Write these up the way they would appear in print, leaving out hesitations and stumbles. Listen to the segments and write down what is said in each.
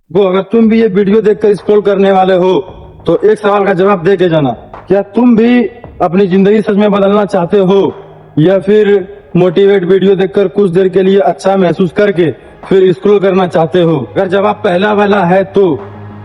वो अगर तुम भी ये वीडियो देखकर स्क्रॉल करने वाले हो तो एक सवाल का जवाब दे के जाना। क्या तुम भी अपनी जिंदगी सच में बदलना चाहते हो या फिर मोटिवेट वीडियो देखकर कुछ देर के लिए अच्छा महसूस करके फिर स्क्रॉल करना चाहते हो? अगर जवाब पहला वाला है तो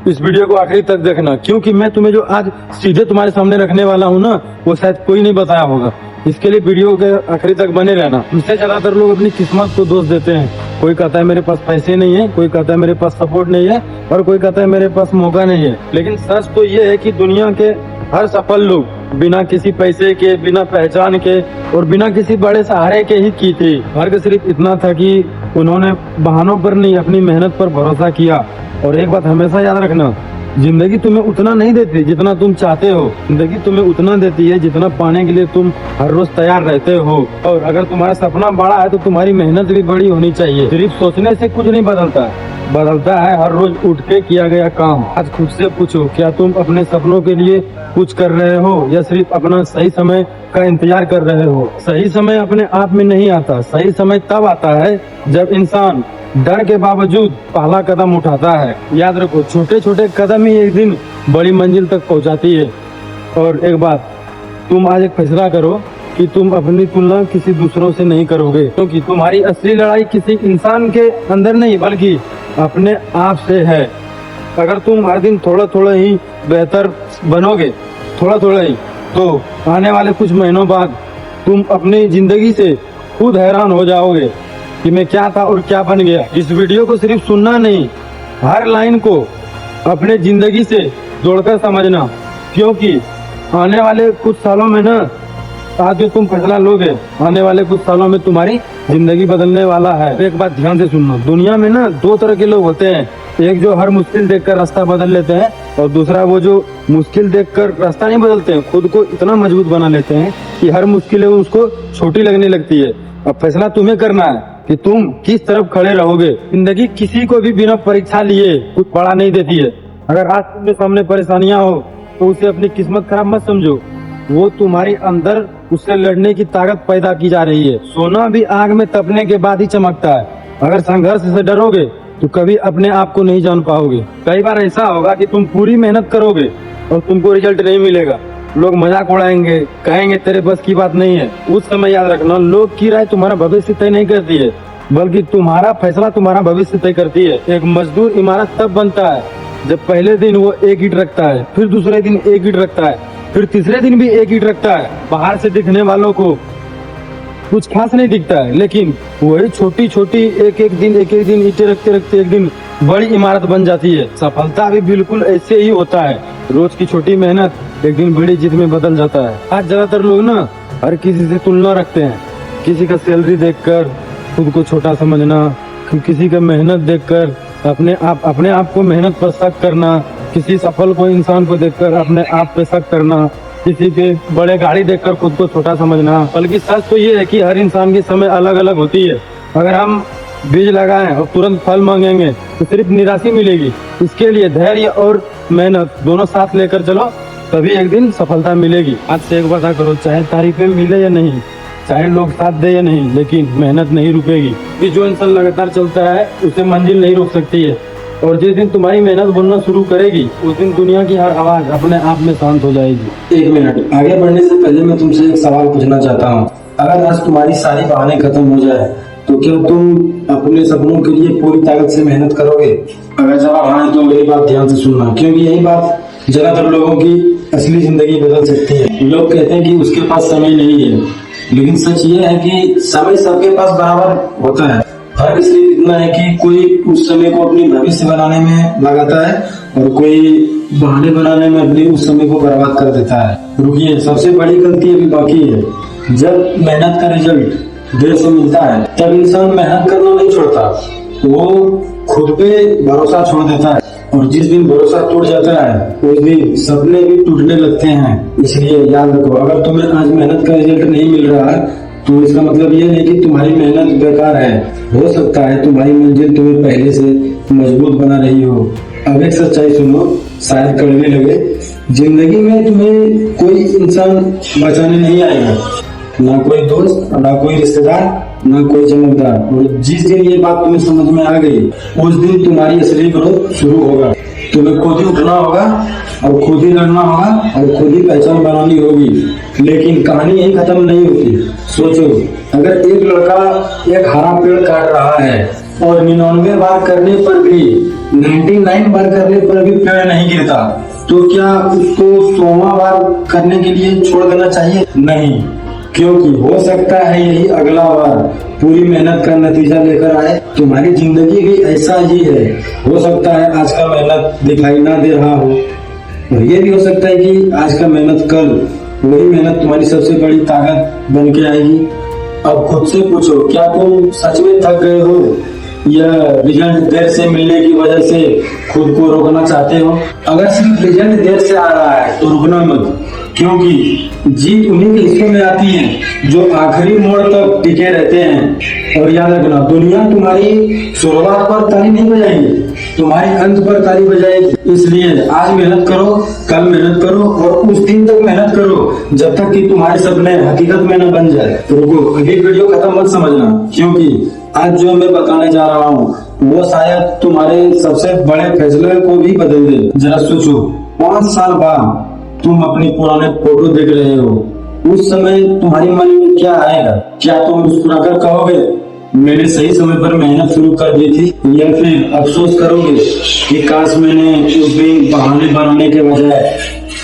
इस वीडियो को आखिरी तक देखना, क्योंकि मैं तुम्हें जो आज सीधे तुम्हारे सामने रखने वाला हूँ ना, वो शायद कोई नहीं बताया होगा। इसके लिए वीडियो के आखिरी तक बने रहना। इससे ज्यादातर लोग अपनी किस्मत को दोष देते हैं। कोई कहता है मेरे पास पैसे नहीं है, कोई कहता है मेरे पास सपोर्ट नहीं है, और कोई कहता है मेरे पास मौका नहीं है। लेकिन सच तो ये है कि दुनिया के हर सफल लोग बिना किसी पैसे के, बिना पहचान के और बिना किसी बड़े सहारे के ही की थी। फर्क सिर्फ इतना था कि उन्होंने बहानों पर नहीं, अपनी मेहनत पर भरोसा किया। और एक बात हमेशा याद रखना, जिंदगी तुम्हें उतना नहीं देती जितना तुम चाहते हो। जिंदगी तुम्हें उतना देती है जितना पाने के लिए तुम हर रोज तैयार रहते हो। और अगर तुम्हारा सपना बड़ा है तो तुम्हारी मेहनत भी बड़ी होनी चाहिए। सिर्फ सोचने से कुछ नहीं बदलता, बदलता है हर रोज उठ के किया गया काम। आज खुद से पूछो, क्या तुम अपने सपनों के लिए कुछ कर रहे हो या सिर्फ अपना सही समय का इंतजार कर रहे हो? सही समय अपने आप में नहीं आता, सही समय तब आता है जब इंसान डर के बावजूद पहला कदम उठाता है। याद रखो, छोटे छोटे कदम ही एक दिन बड़ी मंजिल तक पहुंचाती है। और एक बात, तुम आज एक फैसला करो कि तुम अपनी तुलना किसी दूसरों से नहीं करोगे, क्योंकि तुम्हारी असली लड़ाई किसी इंसान के अंदर नहीं बल्कि अपने आप से है। अगर तुम हर दिन थोड़ा थोड़ा ही बेहतर बनोगे, थोड़ा थोड़ा ही, तो आने वाले कुछ महीनों बाद तुम अपनी जिंदगी से खुद हैरान हो जाओगे कि मैं क्या था और क्या बन गया। इस वीडियो को सिर्फ सुनना नहीं, हर लाइन को अपने जिंदगी से जोड़कर समझना, क्योंकि आने वाले कुछ सालों में ना, आज जो तुम फैसला लोगे, आने वाले कुछ सालों में तुम्हारी जिंदगी बदलने वाला है। एक बात ध्यान से सुनना, दुनिया में ना दो तरह के लोग होते हैं। एक जो हर मुश्किल देखकर रास्ता बदल लेते हैं, और दूसरा वो जो मुश्किल देखकर रास्ता नहीं बदलते हैं, खुद को इतना मजबूत बना लेते हैं कि हर मुश्किल उसको छोटी लगने लगती है। अब फैसला तुम्हें करना है कि तुम किस तरफ खड़े रहोगे। जिंदगी किसी को भी बिना परीक्षा लिए कुछ बड़ा नहीं देती है। अगर आज तुम्हारे सामने परेशानियां हो तो उसे अपनी किस्मत खराब मत समझो, वो तुम्हारी अंदर उससे लड़ने की ताकत पैदा की जा रही है। सोना भी आग में तपने के बाद ही चमकता है। अगर संघर्ष से डरोगे तो कभी अपने आप को नहीं जान पाओगे। कई बार ऐसा होगा कि तुम पूरी मेहनत करोगे और तुमको रिजल्ट नहीं मिलेगा। लोग मजाक उड़ाएंगे, कहेंगे तेरे बस की बात नहीं है। उस समय याद रखना, लोग की राय तुम्हारा भविष्य तय नहीं करती है, बल्कि तुम्हारा फैसला तुम्हारा भविष्य तय करती है। एक मजदूर इमारत तब बनता है जब पहले दिन वो एक ईंट रखता है, फिर दूसरे दिन एक ईंट रखता है, फिर तीसरे दिन भी एक ईंट रखता है। बाहर से दिखने वालों को कुछ खास नहीं दिखता है, लेकिन वही छोटी छोटी एक एक दिन ईंटें रखते रखते एक दिन बड़ी इमारत बन जाती है। सफलता भी बिल्कुल ऐसे ही होता है। रोज की छोटी मेहनत एक दिन बड़ी जीत में बदल जाता है। आज ज्यादातर लोग ना हर किसी से तुलना रखते हैं। किसी का सैलरी देखकर खुद को छोटा समझना, किसी का मेहनत देखकर अपने आप को मेहनत पर शक करना, किसी सफल को इंसान को देखकर अपने आप पे शक करना, किसी के बड़े गाड़ी देखकर खुद को छोटा समझना। बल्कि सच तो ये है कि हर इंसान की समय अलग अलग होती है। अगर हम बीज लगाएं और तुरंत फल मांगेंगे तो सिर्फ निराशा मिलेगी। इसके लिए धैर्य और मेहनत दोनों साथ लेकर चलो, तभी एक दिन सफलता मिलेगी। आज से एक बात करो, चाहे तारीफें मिले या नहीं, चाहे लोग साथ दे या नहीं, लेकिन मेहनत नहीं रुकेगी। कि जो इंसान लगातार चलता है उसे मंजिल नहीं रोक सकती है। और जिस दिन तुम्हारी मेहनत बनना शुरू करेगी, उस दिन दुनिया की हर आवाज अपने आप में शांत हो जाएगी। एक मिनट, आगे बढ़ने से पहले मैं तुमसे एक सवाल पूछना चाहता हूँ। अगर आज तुम्हारी सारी बहाने खत्म हो जाए तो क्या तुम अपने सपनों के लिए पूरी ताकत से मेहनत करोगे? अगर जवाब हाँ है तो मेरी बात ध्यान से सुनना, क्योंकि यही बात ज्यादातर लोगों की असली जिंदगी बदल सकती है। लोग कहते हैं कि उसके पास समय नहीं है, लेकिन सच ये है कि समय सबके पास बराबर होता है। फर्क सिर्फ इतना है कि कोई उस समय को अपनी भविष्य बनाने में लगाता है और कोई बहाने बनाने में अपने उस समय को बर्बाद कर देता है। रुकिए, सबसे बड़ी गलती अभी बाकी है। जब मेहनत का रिजल्ट देर से मिलता है तब इंसान मेहनत करना नहीं छोड़ता, वो खुद पे भरोसा छोड़ देता है। और जिस दिन भरोसा टूट जाता है उस दिन सपने भी टूटने लगते हैं। इसलिए याद रखो, अगर तुम्हें आज मेहनत का रिजल्ट नहीं मिल रहा है तो इसका मतलब ये नहीं कि तुम्हारी मेहनत बेकार है। हो सकता है तुम्हारी मंजिल तुम्हें पहले से मजबूत बना रही हो। अब एक सच्चाई सुनो, शायद कड़वी लगे, जिंदगी में तुम्हें कोई इंसान बचाने नहीं आएगा, ना कोई दोस्त, ना कोई रिश्तेदार, ना कोई चमकदार। और जिस दिन ये बात तुम्हें समझ में आ गई उस दिन तुम्हारी असली ग्रोथ शुरू होगा। तुम्हें खुद ही उठना होगा और खुद ही लड़ना होगा और खुद ही पहचान बनानी होगी। लेकिन कहानी यही खत्म नहीं होती। सोचो, अगर एक लड़का एक हरा पेड़ काट रहा है और 99 बार करने पर भी 99 बार करने पर भी पेड़ नहीं गिरता, तो क्या उसको 100वां बार करने के लिए छोड़ देना चाहिए? नहीं, क्योंकि हो सकता है यही अगला बार पूरी मेहनत का नतीजा लेकर आए। तुम्हारी जिंदगी भी ऐसा ही है। हो सकता है आज का मेहनत दिखाई ना दे रहा हो, और ये भी हो सकता है कि आज का मेहनत कल वही मेहनत तुम्हारी सबसे बड़ी ताकत बन के आएगी। अब खुद से पूछो, क्या तुम सच में थक गए हो या रिजल्ट देर से मिलने की वजह से खुद को रोकना चाहते हो? अगर सिर्फ रिजल्ट देर से आ रहा है तो रुकना मत, क्योंकि जीत उन्हीं के हिस्सों में आती है जो आखिरी मोड़ तक टिके रहते हैं। और याद रखना, दुनिया तुम्हारी शुरुआत पर ताली नहीं बजाएगी, तुम्हारी अंत पर ताली बजाएगी। इसलिए आज मेहनत करो, कल मेहनत करो और उस दिन तक मेहनत करो जब तक कि तुम्हारे सपने हकीकत में न बन जाए। रुको, अभी वीडियो खत्म मत समझना, क्योंकि आज जो मैं बताने जा रहा हूँ वो शायद तुम्हारे सबसे बड़े फैसले को भी बदल दे। जरा सोचो, 5 साल बाद तुम अपनी पुराने फोटो देख रहे हो, उस समय तुम्हारी मन में क्या आएगा? क्या तुम मुस्कुराकर कहोगे मैंने सही समय पर मेहनत शुरू कर दी थी, या फिर अफसोस करोगे कि काश मैंने उस दिन बहाने बनाने के बजाय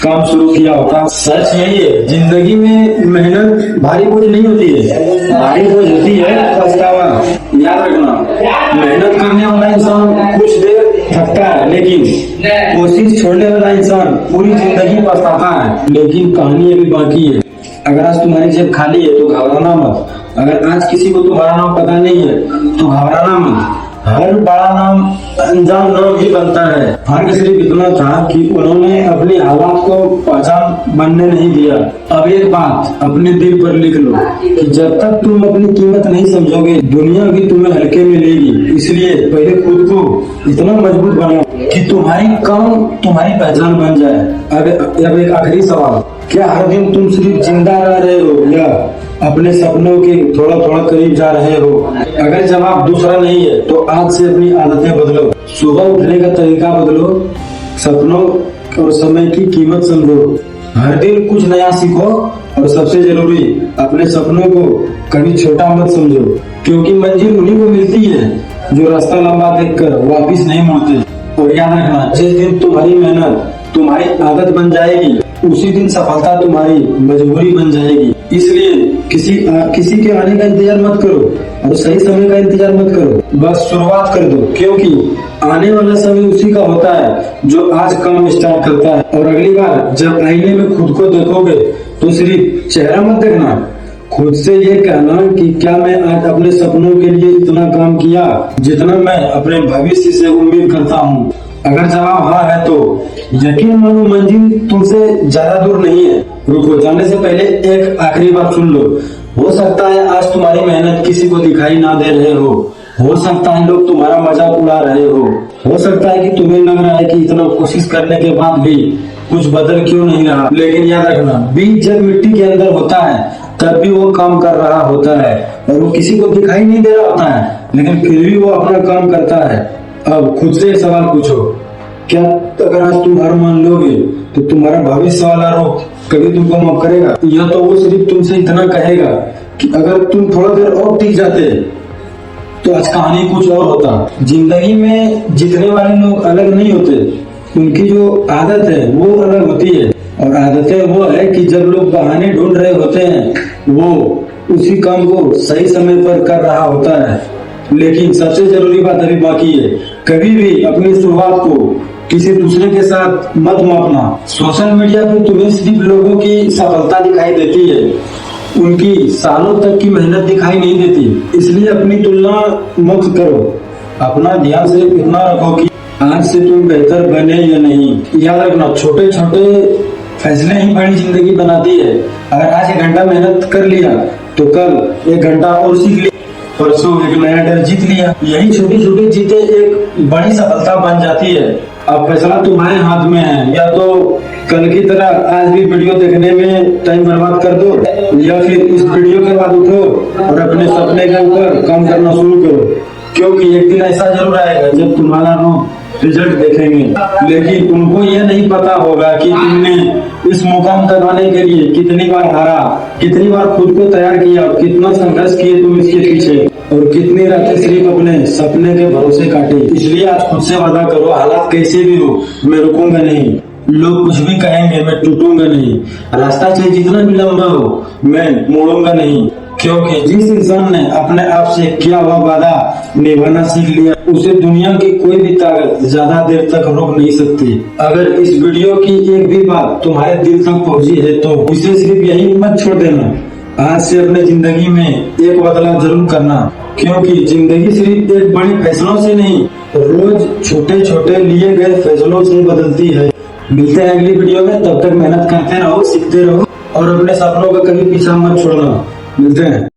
काम शुरू किया होता? सच यही है, जिंदगी में मेहनत भारी बोझ नहीं होती है, भारी बोझ होती है पछतावा। याद रखना, मेहनत करने वाला इंसान कुछ देर थकता है, लेकिन कोशिश छोड़ने वाला इंसान पूरी जिंदगी पछताता है। लेकिन कहानी अभी बाकी है। अगर आज तुम्हारी जेब खाली है तो घबराना मत। अगर आज किसी को तुम्हारा नाम पता नहीं है तो घबराना मत। हर बड़ा नाम अंजाम नाम भी बनता है। फर्क सिर्फ इतना था कि उन्होंने अपनी हालात को पहचान बनने नहीं दिया। अब एक बात अपने दिल पर लिख लो कि जब तक तुम अपनी कीमत नहीं समझोगे, दुनिया भी तुम्हें हल्के में लेगी। इसलिए पहले खुद को इतना मजबूत बनाओ कि तुम्हारी काम तुम्हारी पहचान बन जाए। अब एक आखिरी सवाल, क्या हर दिन तुम सिर्फ जिंदा रह रहे हो या अपने सपनों के थोड़ा थोड़ा करीब जा रहे हो? अगर जवाब दूसरा नहीं है तो आज से अपनी आदतें बदलो, सुबह उठने का तरीका बदलो, सपनों और समय की कीमत समझो, हर दिन कुछ नया सीखो और सबसे जरूरी अपने सपनों को कभी छोटा मत समझो, क्योंकि मंजिल उन्हीं को मिलती है जो रास्ता लंबा देखकर वापिस नहीं मुड़ते। और याद रखना, जिस दिन तुम्हारी मेहनत तुम्हारी आदत बन जाएगी उसी दिन सफलता तुम्हारी मजबूरी बन जाएगी। इसलिए किसी के आने का इंतजार मत करो और सही समय का इंतजार मत करो, बस शुरुआत कर दो, क्योंकि आने वाला समय उसी का होता है जो आज काम स्टार्ट करता है। और अगली बार जब आईने में खुद को देखोगे तो सिर्फ चेहरा मत देखना, खुद से ये कहना कि क्या मैं आज अपने सपनों के लिए इतना काम किया जितना मैं अपने भविष्य से उम्मीद करता हूँ? अगर जवाब हाँ है तो यकीन मानो मंजिल तुमसे ज्यादा दूर नहीं है। रुको, जाने से पहले एक आखिरी बात सुन लो। हो सकता है आज तुम्हारी मेहनत किसी को दिखाई ना दे रहे हो सकता है लोग तुम्हारा मजाक उड़ा रहे हो सकता है कि तुम्हें लग रहा है कि इतना कोशिश करने के बाद भी कुछ बदल क्यों नहीं रहा। लेकिन याद रखना, बीज जब मिट्टी के अंदर होता है तब भी वो काम कर रहा होता है और वो किसी को दिखाई नहीं दे रहा होता है, लेकिन फिर भी वो अपना काम करता है। अब खुद से सवाल पूछो, क्या अगर आज तुम हार मान लोगे तो तुम्हारा भविष्य वाला रोग कभी तुमको माफ करेगा? या तो वो सिर्फ तुमसे इतना कहेगा कि अगर तुम थोड़ा देर और टिक जाते तो आज कहानी कुछ और होता। जिंदगी में जीतने वाले लोग अलग नहीं होते, उनकी जो आदत है वो अलग होती है। और आदतें वो है कि जब लोग बहाने ढूंढ रहे होते हैं वो उसी काम को सही समय पर कर रहा होता है। लेकिन सबसे जरूरी बात अभी बाकी है, कभी भी अपनी शुरुआत को किसी दूसरे के साथ मत मापना। सोशल मीडिया पे तुम्हें सिर्फ लोगों की सफलता दिखाई देती है, उनकी सालों तक की मेहनत दिखाई नहीं देती। इसलिए अपनी तुलना मत करो, अपना ध्यान सिर्फ इतना रखो कि आज से तुम बेहतर बने या नहीं। याद रखना, छोटे छोटे फैसले ही बड़ी जिंदगी बनाती है। अगर आज 1 घंटा मेहनत कर लिया तो कल 1 घंटा और सीख लिया परसों एक नया डर जीत लिया। यही छोटी छोटी जीतें एक बड़ी सफलता बन जाती है। अब फैसला तुम्हारे हाथ में है, या तो कल की तरह आज भी वीडियो देखने में टाइम बर्बाद कर दो, या फिर इस वीडियो के बाद उठो और अपने सपने के ऊपर काम करना शुरू करो। क्योंकि एक दिन ऐसा जरूर आएगा जब तुम्हारा रिजल्ट देखेंगे, लेकिन उनको ये नहीं पता होगा कि तुमने इस मुकाम तक आने के लिए कितनी बार हारा, कितनी बार खुद को तैयार किया, कितना संघर्ष किए तुम इसके पीछे, और कितनी रातें सिर्फ अपने सपने के भरोसे काटे। इसलिए आज खुद से वादा करो, हालात कैसे भी हो मैं रुकूंगा नहीं। लोग कुछ भी कहेंगे मैं टूटूंगा नहीं। रास्ता चाहे जितना भी लंबा हो मैं मोड़ूंगा नहीं। क्योंकि जिस इंसान ने अपने आप से किया हुआ वादा निभाना सीख लिया, उसे दुनिया की कोई भी ताकत ज्यादा देर तक रोक नहीं सकती। अगर इस वीडियो की एक भी बात तुम्हारे दिल तक पहुंची है तो इसे सिर्फ यही मत छोड़ देना। आज से अपने जिंदगी में एक बदलाव जरूर करना, क्योंकि जिंदगी सिर्फ एक बड़े फैसलों से नहीं, रोज छोटे छोटे लिए गए फैसलों से बदलती है। मिलते हैं अगली वीडियो में, तब तक मेहनत करते रहो, सीखते रहो और अपने सपनों का कभी पीछा मत छोड़ना। मिलते हैं।